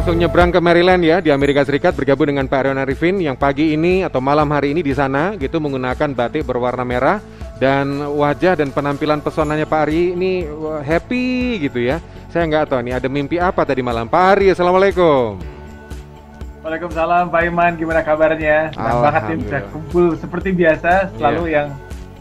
langsung nyebrang ke Maryland ya, di Amerika Serikat, bergabung dengan Pak Rion Arifin yang pagi ini atau malam hari ini di sana gitu menggunakan batik berwarna merah, dan wajah dan penampilan pesonanya Pak Ari ini happy gitu ya. Saya nggak tahu nih ada mimpi apa tadi malam. Pak Ari, Assalamualaikum. Waalaikumsalam Pak Iman, gimana kabarnya? Senang banget nih bisa kumpul seperti biasa, selalu yang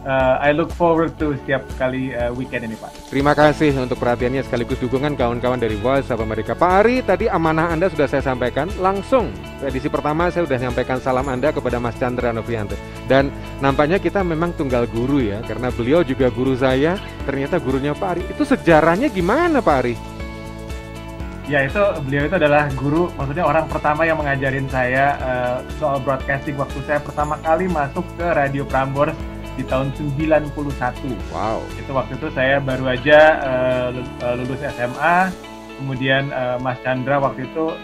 I look forward to setiap kali weekend ini Pak. Terima kasih untuk perhatiannya sekaligus dukungan kawan-kawan dari Voice of America. Pak Ari, tadi amanah Anda sudah saya sampaikan langsung. Edisi pertama saya sudah sampaikan salam Anda kepada Mas Chandra Novrianto. Dan nampaknya kita memang tunggal guru ya, karena beliau juga guru saya, ternyata gurunya Pak Ari. Itu sejarahnya gimana Pak Ari? Ya beliau itu adalah guru, maksudnya orang pertama yang mengajarin saya soal broadcasting waktu saya pertama kali masuk ke Radio Prambors di tahun 91. Wow. Itu waktu itu saya baru aja lulus SMA, kemudian Mas Chandra waktu itu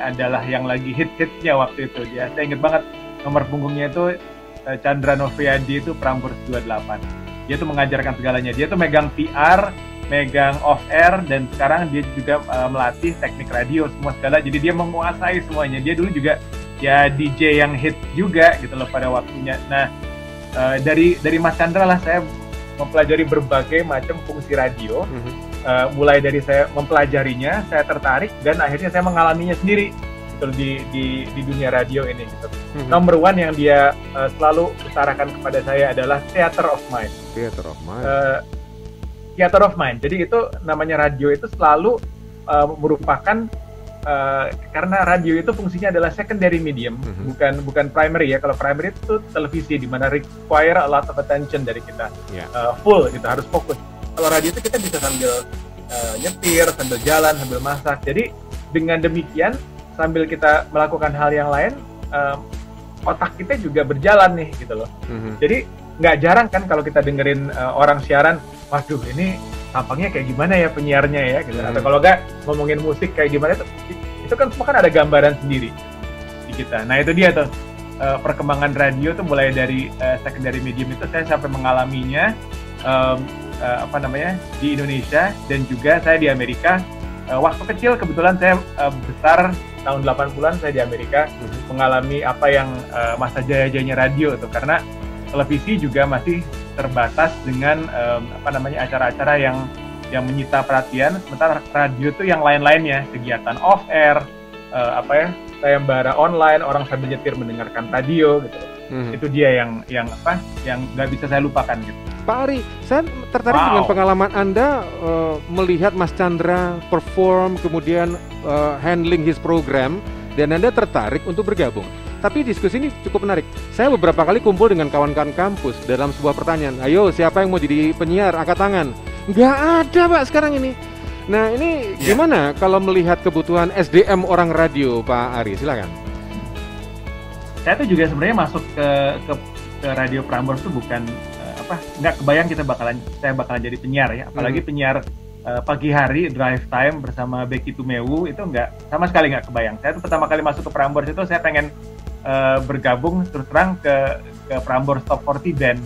adalah yang lagi hit-hitnya waktu itu. Saya inget banget nomor punggungnya itu Chandra Novriadi itu Prambors 28. Dia tuh mengajarkan segalanya. Dia tuh megang PR, megang off air, dan sekarang dia juga melatih teknik radio semua segala. Jadi dia menguasai semuanya. Dia dulu juga ya DJ yang hit juga gitu loh pada waktunya. Nah, dari Mas Chandra lah saya mempelajari berbagai macam fungsi radio. Mulai dari saya mempelajarinya, saya tertarik, dan akhirnya saya mengalaminya sendiri gitu, di dunia radio ini gitu. Number one yang dia selalu utarakan kepada saya adalah theater of mind. Theater of mind. Jadi itu namanya radio itu selalu merupakan karena radio itu fungsinya adalah secondary medium, bukan primary ya. Kalau primary itu televisi, di mana require a lot of attention dari kita, full gitu, harus fokus. Kalau radio itu kita bisa sambil nyetir, sambil jalan, sambil masak. Jadi dengan demikian sambil kita melakukan hal yang lain, otak kita juga berjalan nih gitu loh. Jadi nggak jarang kan kalau kita dengerin orang siaran, waduh ini tampangnya kayak gimana ya penyiarnya ya gitu. Atau kalau nggak ngomongin musik kayak gimana, itu kan semua kan ada gambaran sendiri di kita. Nah itu dia tuh perkembangan radio tuh mulai dari secondary medium itu saya sampai mengalaminya di Indonesia, dan juga saya di Amerika. Waktu kecil kebetulan saya besar tahun 80-an saya di Amerika mengalami apa yang masa jaya-jayanya radio tuh, karena televisi juga masih terbatas dengan acara-acara yang menyita perhatian, sementara radio tuh yang lain-lainnya, kegiatan off air, sayembara online, orang sambil nyetir mendengarkan radio gitu. Itu dia yang nggak bisa saya lupakan gitu. Pak Ari, saya tertarik dengan pengalaman Anda melihat Mas Chandra perform, kemudian handling his program, dan Anda tertarik untuk bergabung. Tapi diskusi ini cukup menarik. Saya beberapa kali kumpul dengan kawan-kawan kampus dalam sebuah pertanyaan. Ayo, siapa yang mau jadi penyiar? Angkat tangan. Nggak ada, Pak, sekarang ini. Nah, ini gimana kalau melihat kebutuhan SDM orang radio, Pak Ari? Silakan. Saya tuh juga sebenarnya masuk ke Radio Prambors tuh bukan nggak kebayang saya bakalan jadi penyiar ya. Apalagi penyiar pagi hari drive time bersama Becky Tumewu, itu sama sekali nggak kebayang. Saya tuh pertama kali masuk ke Prambors itu saya pengen bergabung terus terang ke Prambors Top 40 Band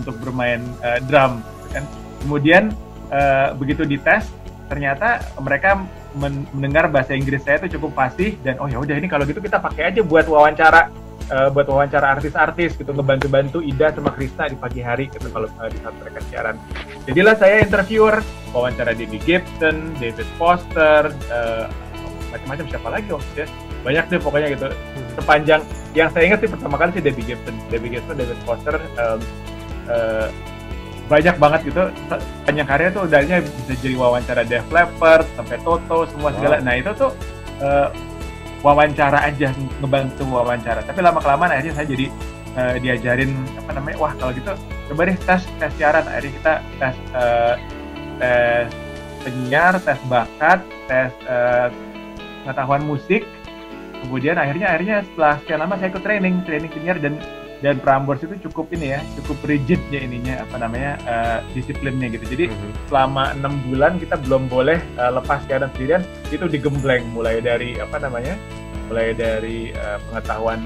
untuk bermain drum kan. Kemudian begitu dites ternyata mereka mendengar bahasa Inggris saya itu cukup fasih, dan oh ya udah ini kalau gitu kita pakai aja buat wawancara artis-artis gitu, ngebantu-bantu Ida sama Krisna di pagi hari gitu kalau di saat mereka siaran. Jadilah saya interviewer, wawancara Debbie Gibson, David Foster, macam-macam, siapa lagi waktu itu, banyak deh pokoknya gitu. Sepanjang yang saya ingat sih pertama kali sih Debbie Gibson, David Foster, banyak banget gitu. Panjang karya tuh udahnya bisa jadi wawancara Def Leppard sampai Toto semua segala. Nah itu tuh wawancara aja, ngebantu wawancara. Tapi lama-kelamaan akhirnya saya jadi diajarin wah kalau gitu coba deh tes siaran. Akhirnya kita tes penyiar, tes bakat, tes pengetahuan musik. Kemudian akhirnya setelah sekian lama saya ikut training penyiar, dan Prambors itu cukup rigid ya ininya disiplinnya gitu. Jadi selama 6 bulan kita belum boleh lepas siaran sendirian, itu digembleng mulai dari pengetahuan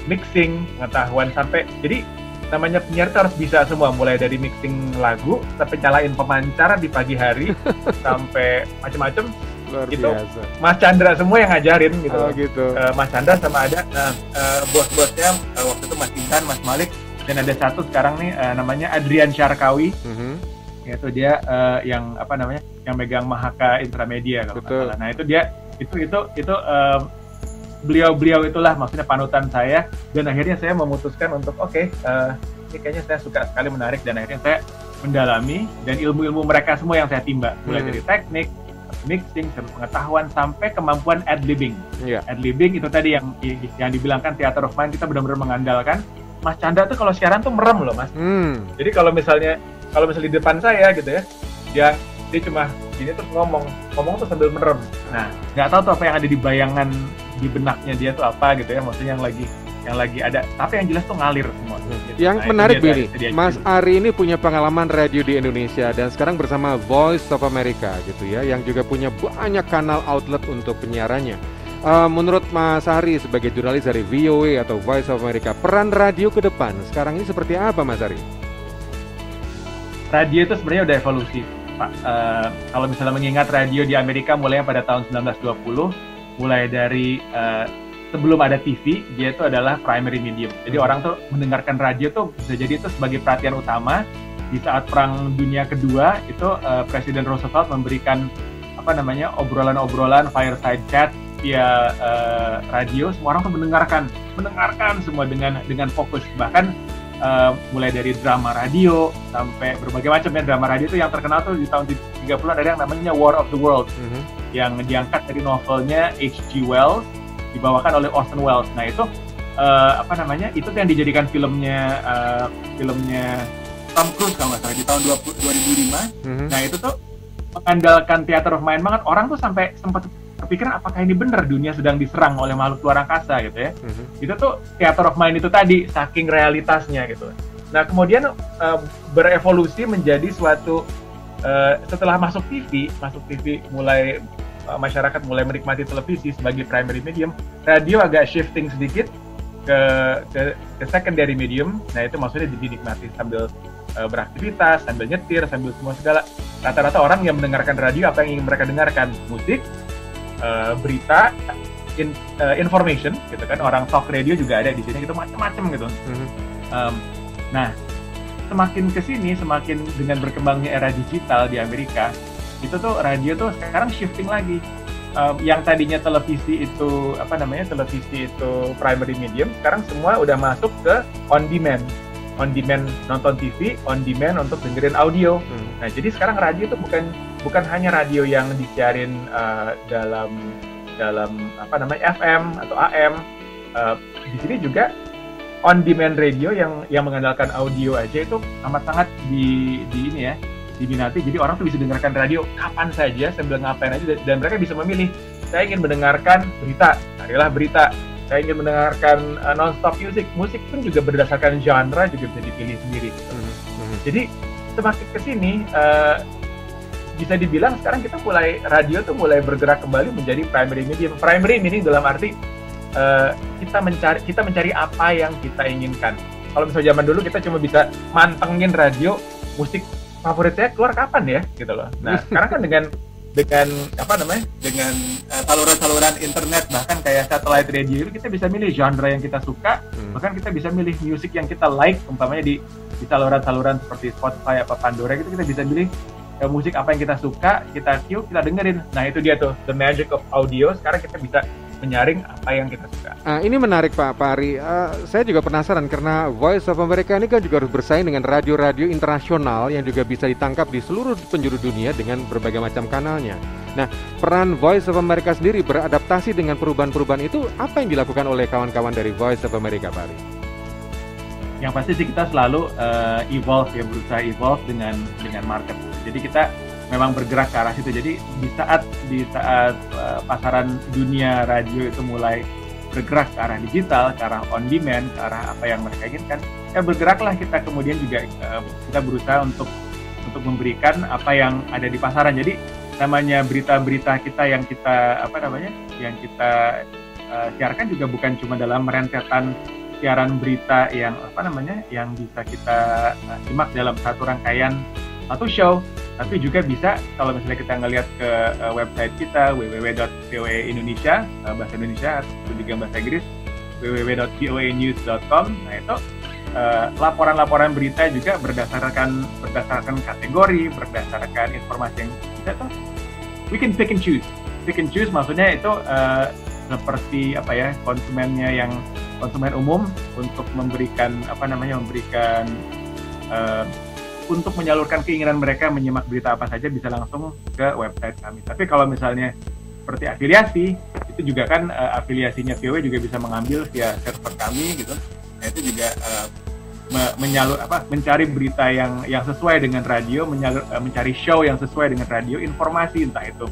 mixing, pengetahuan sampai, jadi namanya penyiar itu harus bisa semua, mulai dari mixing lagu sampai nyalain pemancar di pagi hari sampai macam-macam. Luar itu biasa. Mas Chandra semua yang ngajarin gitu. Oh, gitu. Mas Chandra sama ada bos-bosnya waktu itu Mas Intan, Mas Malik, dan ada satu sekarang nih namanya Adrian Syarkawi. Yaitu dia yang apa namanya, yang megang Mahaka Intramedia kalau nggak salah. Nah itu dia itu beliau itulah maksudnya panutan saya, dan akhirnya saya memutuskan untuk ini kayaknya saya suka sekali, menarik, dan akhirnya saya mendalami, dan ilmu-ilmu mereka semua yang saya timba, mulai dari teknik, mixing, pengetahuan, sampai kemampuan ad-libbing. Ad-libbing itu tadi yang dibilangkan theater of mind, kita benar-benar mengandalkan. Mas Chandra tuh kalau siaran tuh merem loh, Mas. Jadi kalau misalnya di depan saya gitu ya, dia cuma gini terus ngomong tuh sambil merem. Nah, nggak tahu tuh apa yang ada di bayangan di benaknya dia tuh apa gitu ya, maksudnya yang lagi ada, tapi yang jelas tuh ngalir semua. Gitu. Yang menarik Billy, Mas Ari ini punya pengalaman radio di Indonesia dan sekarang bersama Voice of America gitu ya, yang juga punya banyak kanal outlet untuk penyiarannya. Menurut Mas Ari sebagai jurnalis dari VOA atau Voice of America, peran radio ke depan sekarang ini seperti apa, Mas Ari? Radio itu sebenarnya udah evolusi, Pak. Kalau misalnya mengingat radio di Amerika mulai pada tahun 1920, mulai dari sebelum ada TV, dia itu adalah primary medium. Jadi orang tuh mendengarkan radio tuh bisa jadi itu sebagai perhatian utama. Di saat Perang Dunia Kedua itu Presiden Roosevelt memberikan obrolan-obrolan fireside chat via radio. Semua orang tuh mendengarkan semua dengan fokus. Bahkan mulai dari drama radio sampai berbagai macam ya, drama radio itu yang terkenal tuh di tahun 30-an ada yang namanya War of the Worlds, yang diangkat dari novelnya H.G. Wells, dibawakan oleh Orson Welles. Nah itu itu yang dijadikan filmnya Tom Cruise kalau nggak salah di tahun 2005. Nah itu tuh mengandalkan theater of mind banget. Orang tuh sampai sempat kepikiran apakah ini benar dunia sedang diserang oleh makhluk luar angkasa gitu ya. Itu tuh theater of mind itu tadi, saking realitasnya gitu. Nah kemudian berevolusi menjadi suatu setelah masuk TV mulai masyarakat mulai menikmati televisi sebagai primary medium, radio agak shifting sedikit ke secondary medium. Nah itu maksudnya dinikmati sambil beraktivitas, sambil nyetir, sambil semua segala. Rata-rata orang yang mendengarkan radio, apa yang ingin mereka dengarkan? Musik, berita, information gitu kan. Orang talk radio juga ada di sini gitu, macam-macam gitu. Nah semakin kesini, semakin dengan berkembangnya era digital di Amerika, itu tuh radio tuh sekarang shifting lagi. Yang tadinya televisi itu primary medium, sekarang semua udah masuk ke on demand nonton TV, on demand untuk dengerin audio. Nah jadi sekarang radio itu bukan hanya radio yang disiarin dalam FM atau AM. Di sini juga on demand radio yang mengandalkan audio aja itu amat sangat diminati. Jadi orang tuh bisa dengarkan radio kapan saja sambil ngapain aja, dan mereka bisa memilih. Saya ingin mendengarkan berita, carilah berita. Saya ingin mendengarkan non-stop musik pun juga berdasarkan genre juga bisa dipilih sendiri. Jadi semakin kesini bisa dibilang sekarang radio tuh mulai bergerak kembali menjadi primary medium. Primary meaning dalam arti kita mencari apa yang kita inginkan. Kalau misalnya zaman dulu kita cuma bisa mantengin radio, musik favorit saya keluar kapan ya gitu loh. Nah sekarang kan dengan saluran-saluran internet, bahkan kayak satellite radio itu kita bisa milih genre yang kita suka, bahkan kita bisa milih music yang kita like, umpamanya di saluran-saluran seperti Spotify atau Pandora gitu, kita bisa milih musik apa yang kita suka, kita cue, kita dengerin. Nah itu dia tuh the magic of audio. Sekarang kita bisa menyaring apa yang kita suka. Ini menarik Pak Ari. Saya juga penasaran karena Voice of America ini kan juga harus bersaing dengan radio-radio internasional yang juga bisa ditangkap di seluruh penjuru dunia dengan berbagai macam kanalnya. Nah, peran Voice of America sendiri beradaptasi dengan perubahan-perubahan itu apa yang dilakukan oleh kawan-kawan dari Voice of America, Pak Ari? Yang pasti sih kita selalu berusaha evolve dengan market. Jadi kita memang bergerak ke arah situ. Jadi di saat pasaran dunia radio itu mulai bergerak ke arah digital, ke arah on demand, ke arah apa yang mereka inginkan, ya bergeraklah kita. Kemudian juga kita berusaha untuk memberikan apa yang ada di pasaran. Jadi namanya berita-berita kita yang kita siarkan juga bukan cuma dalam rentetan siaran berita yang bisa kita simak dalam satu rangkaian satu show. tapi juga bisa kalau misalnya kita ngelihat ke website kita www.voaindonesia bahasa Indonesia atau juga bahasa Inggris www.voanews.com. Nah itu laporan-laporan berita juga berdasarkan kategori, berdasarkan informasi yang kita tuh we can pick and choose. Pick and choose maksudnya itu seperti apa ya, konsumen umum untuk memberikan untuk menyalurkan keinginan mereka menyimak berita apa saja bisa langsung ke website kami. Tapi kalau misalnya seperti afiliasi, itu juga kan afiliasinya VOA juga bisa mengambil via server kami gitu. Nah itu juga mencari berita yang sesuai dengan radio, mencari show yang sesuai dengan radio, informasi entah itu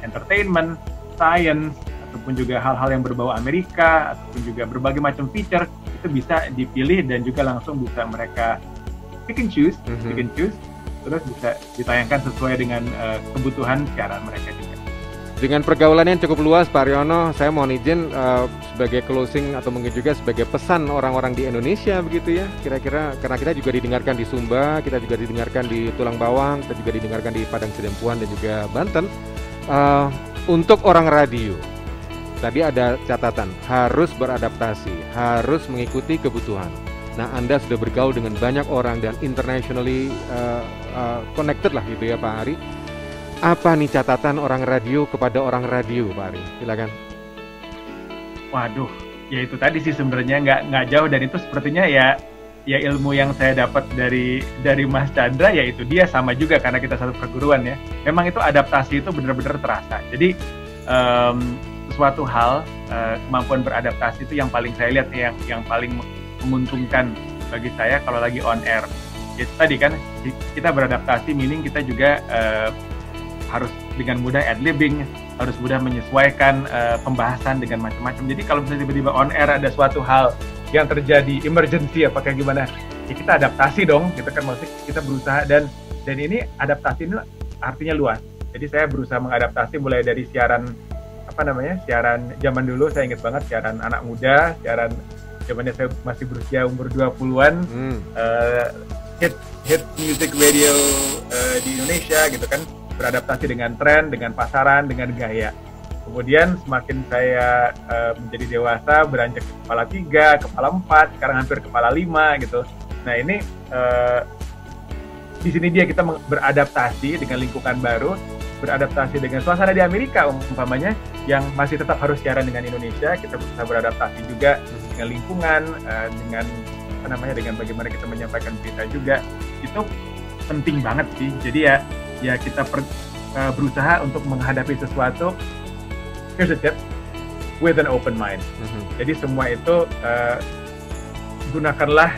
entertainment, science, ataupun juga hal-hal yang berbau Amerika, ataupun juga berbagai macam feature itu bisa dipilih dan juga langsung bisa mereka pick and choose, terus bisa ditayangkan sesuai dengan kebutuhan siaran mereka juga. Dengan pergaulan yang cukup luas, Pak Haryono, saya mohon izin sebagai closing atau mungkin juga sebagai pesan orang-orang di Indonesia begitu ya, kira-kira karena kita juga didengarkan di Sumba, kita juga didengarkan di Tulang Bawang, kita juga didengarkan di Padang Sidempuan dan juga Banten. Untuk orang radio, tadi ada catatan harus beradaptasi, harus mengikuti kebutuhan. Nah, Anda sudah bergaul dengan banyak orang dan internationally connected lah gitu ya Pak Ari. Apa nih catatan orang radio kepada orang radio, Pak Ari? Silakan. Waduh, ya itu tadi sih sebenarnya nggak jauh dan itu sepertinya ya ilmu yang saya dapat dari Mas Chandra, yaitu dia sama juga karena kita satu perguruan ya. Memang itu adaptasi itu benar-benar terasa. Jadi suatu hal kemampuan beradaptasi itu yang paling saya lihat yang paling menguntungkan bagi saya kalau lagi on air. Itu tadi kan kita beradaptasi, meaning kita juga harus dengan mudah ad-libbing, harus mudah menyesuaikan pembahasan dengan macam-macam. Jadi kalau misalnya tiba-tiba on air ada suatu hal yang terjadi emergency apakah gimana, ya kita adaptasi dong. Kita kan maksudnya kita berusaha dan ini adaptasi ini artinya luas. Jadi saya berusaha mengadaptasi mulai dari siaran siaran zaman dulu, saya ingat banget siaran anak muda, siaran zamannya saya masih berusia umur 20-an, hit music radio di Indonesia gitu kan, beradaptasi dengan tren, dengan pasaran, dengan gaya. Kemudian semakin saya menjadi dewasa, beranjak ke kepala 3, kepala 4, sekarang hampir kepala 5 gitu. Nah ini di sini dia kita beradaptasi dengan lingkungan baru, beradaptasi dengan suasana di Amerika umpamanya yang masih tetap harus siaran dengan Indonesia. Kita bisa beradaptasi juga dengan lingkungan, dengan dengan bagaimana kita menyampaikan berita juga. Itu penting banget sih. Jadi ya kita berusaha untuk menghadapi sesuatu, here's a tip, with an open mind. Jadi semua itu gunakanlah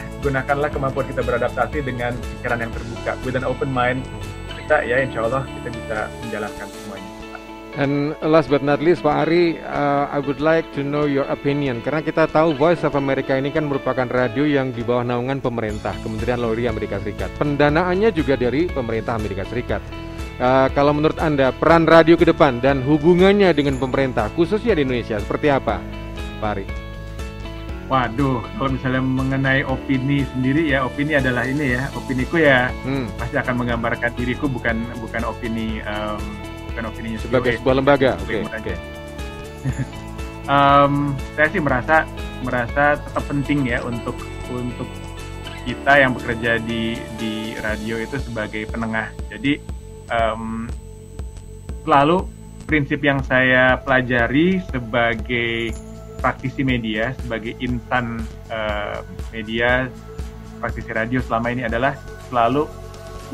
kemampuan kita beradaptasi dengan pikiran yang terbuka, with an open mind. Kita ya insya Allah kita bisa menjalankan semuanya. And last but not least, Pak Ari, I would like to know your opinion. Karena kita tahu Voice of America ini kan merupakan radio yang di bawah naungan pemerintah, Kementerian Luar Negeri Amerika Serikat. Pendanaannya juga dari pemerintah Amerika Serikat. Kalau menurut Anda, peran radio ke depan dan hubungannya dengan pemerintah, khususnya di Indonesia, seperti apa, Pak Ari? Waduh, kalau misalnya mengenai opini sendiri ya, opini adalah ini ya, opiniku ya pasti akan menggambarkan diriku, bukan opini bukan opininya sebagai sebuah lembaga. Oke. Saya sih merasa tetap penting ya untuk kita yang bekerja di radio itu sebagai penengah. Jadi selalu prinsip yang saya pelajari sebagai praktisi media, sebagai insan media, praktisi radio selama ini adalah selalu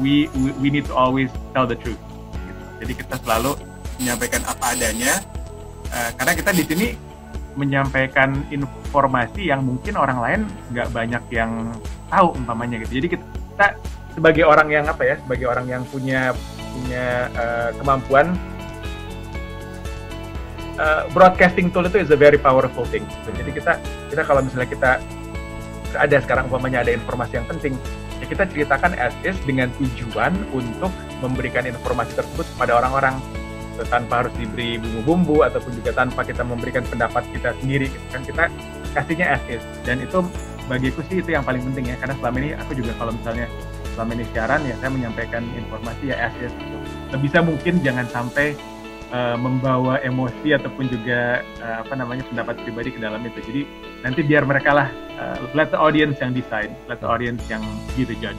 we need to always tell the truth. Gitu. Jadi kita selalu menyampaikan apa adanya, karena kita di sini menyampaikan informasi yang mungkin orang lain nggak banyak yang tahu umpamanya gitu. Jadi kita sebagai orang yang sebagai orang yang punya kemampuan. Broadcasting tool itu is a very powerful thing. Jadi kita kalau misalnya kita ada sekarang umpamanya ada informasi yang penting, ya kita ceritakan as is dengan tujuan untuk memberikan informasi tersebut kepada orang-orang tanpa harus diberi bumbu-bumbu ataupun juga tanpa kita memberikan pendapat kita sendiri. Kan kita kasihnya as is, dan itu bagiku sih itu yang paling penting ya, karena selama ini aku juga kalau misalnya selama ini siaran ya saya menyampaikan informasi ya as is gitu. Sebisa mungkin jangan sampai membawa emosi ataupun juga pendapat pribadi ke dalam itu. Jadi nanti biar mereka lah let the audience yang decide, let the audience yang be the judge.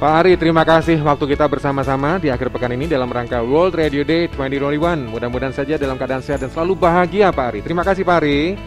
Pak Ari, terima kasih waktu kita bersama-sama di akhir pekan ini dalam rangka World Radio Day 2021. Mudah-mudahan saja dalam keadaan sehat dan selalu bahagia Pak Ari. Terima kasih Pak Ari.